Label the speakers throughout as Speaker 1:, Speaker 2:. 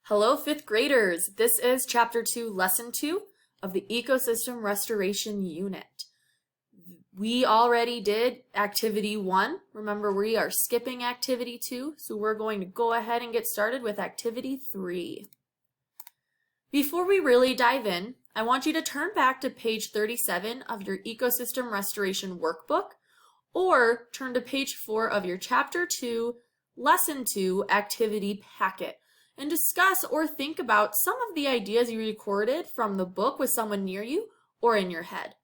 Speaker 1: Hello, fifth graders. This is Chapter 2, Lesson 2 of the Ecosystem Restoration Unit. We already did Activity 1. Remember, we are skipping Activity 2, so we're going to go ahead and get started with Activity 3. Before we really dive in, I want you to turn back to page 37 of your Ecosystem Restoration Workbook, or turn to page 4 of your Chapter 2, Lesson 2 Activity Packet, and discuss or think about some of the ideas you recorded from the book with someone near you or in your head.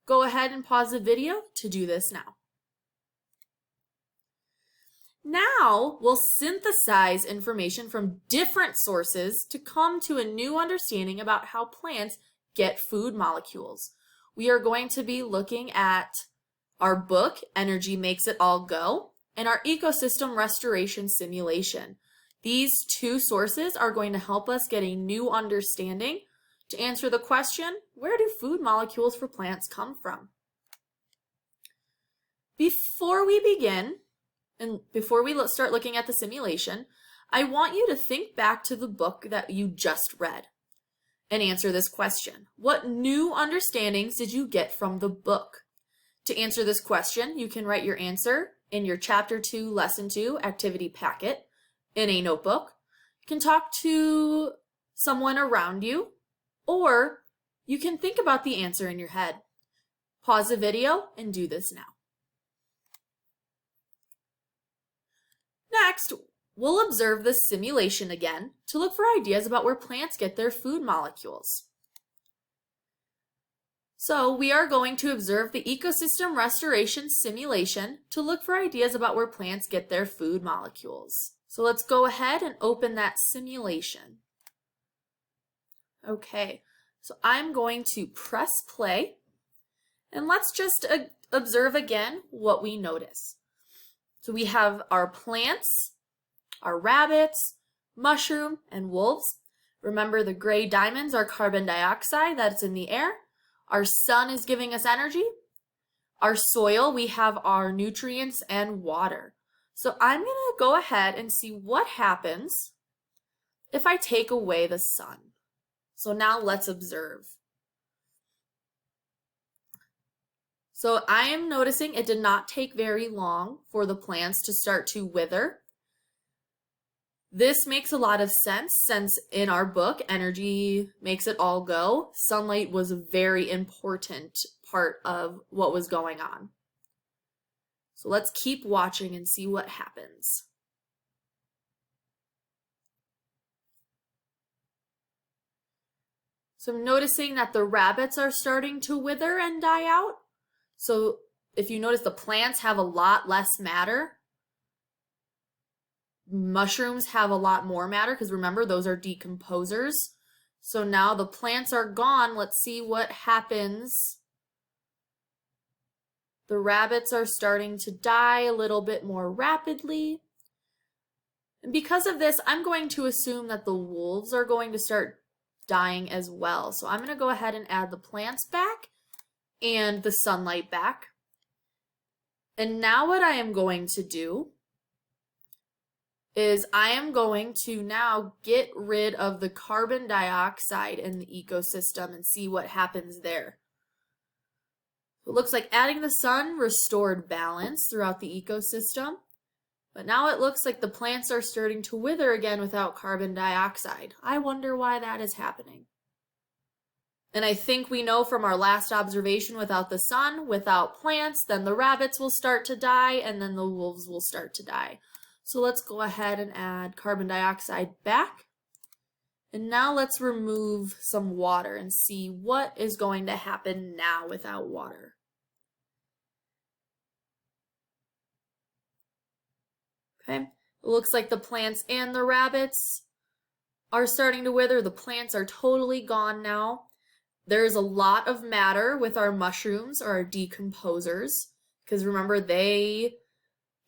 Speaker 1: Go ahead and pause the video to do this now. Now we'll synthesize information from different sources to come to a new understanding about how plants get food molecules. We are going to be looking at our book, Energy Makes It All Go, and our ecosystem restoration simulation. These two sources are going to help us get a new understanding to answer the question, where do food molecules for plants come from? Before we begin, and before we start looking at the simulation, I want you to think back to the book that you just read and answer this question. What new understandings did you get from the book? To answer this question, you can write your answer in your Chapter 2, Lesson 2 activity packet in a notebook. You can talk to someone around you, or you can think about the answer in your head. Pause the video and do this now. Next, we'll observe the simulation again to look for ideas about where plants get their food molecules. So we are going to observe the ecosystem restoration simulation to look for ideas about where plants get their food molecules. So let's go ahead and open that simulation. Okay, so I'm going to press play, and let's just observe again what we notice. So we have our plants, our rabbits, mushroom, and wolves. Remember, the gray diamonds are carbon dioxide that's in the air. Our sun is giving us energy. Our soil, we have our nutrients and water. So I'm going to go ahead and see what happens if I take away the sun. So now let's observe. So I am noticing it did not take very long for the plants to start to wither. This makes a lot of sense since in our book, Energy Makes It All Go, sunlight was a very important part of what was going on. So let's keep watching and see what happens. So I'm noticing that the rabbits are starting to wither and die out. So if you notice, the plants have a lot less matter. Mushrooms have a lot more matter because remember, those are decomposers. So now the plants are gone. Let's see what happens. The rabbits are starting to die a little bit more rapidly. And because of this, I'm going to assume that the wolves are going to start dying as well. So I'm going to go ahead and add the plants back and the sunlight back. And now what I am going to do is I am going to now get rid of the carbon dioxide in the ecosystem and see what happens there. It looks like adding the sun restored balance throughout the ecosystem, but now it looks like the plants are starting to wither again without carbon dioxide. I wonder why that is happening. And I think we know from our last observation, without the sun, without plants, then the rabbits will start to die and then the wolves will start to die. So let's go ahead and add carbon dioxide back. And now let's remove some water and see what is going to happen now without water. Okay, it looks like the plants and the rabbits are starting to wither. The plants are totally gone now. There's a lot of matter with our mushrooms or our decomposers, because remember, they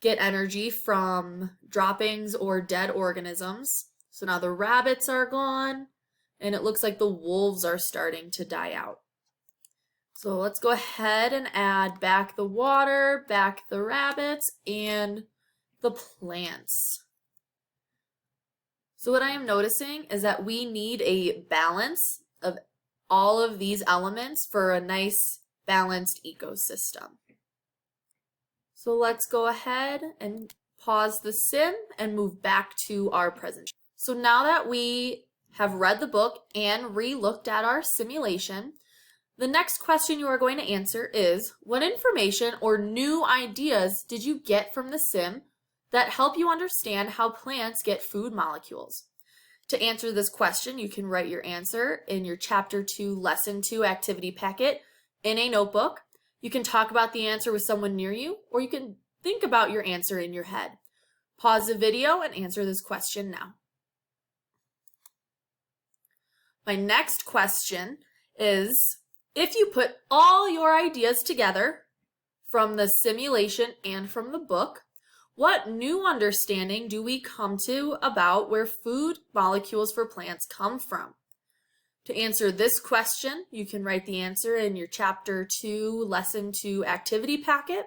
Speaker 1: get energy from droppings or dead organisms. So now the rabbits are gone, and it looks like the wolves are starting to die out. So let's go ahead and add back the water, back the rabbits, and the plants. So what I am noticing is that we need a balance of all of these elements for a nice balanced ecosystem. So let's go ahead and pause the sim and move back to our presentation. So now that we have read the book and re-looked at our simulation, the next question you are going to answer is, what information or new ideas did you get from the sim that help you understand how plants get food molecules? To answer this question, you can write your answer in your Chapter 2, Lesson 2 activity packet in a notebook. You can talk about the answer with someone near you, or you can think about your answer in your head. Pause the video and answer this question now. My next question is, if you put all your ideas together from the simulation and from the book, what new understanding do we come to about where food molecules for plants come from? To answer this question, you can write the answer in your Chapter 2, Lesson 2 activity packet.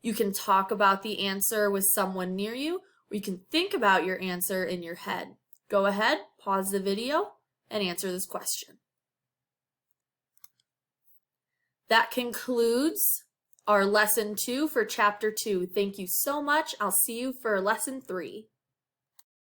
Speaker 1: You can talk about the answer with someone near you, or you can think about your answer in your head. Go ahead, pause the video, and answer this question. That concludes our Lesson 2 for Chapter 2. Thank you so much. I'll see you for Lesson 3.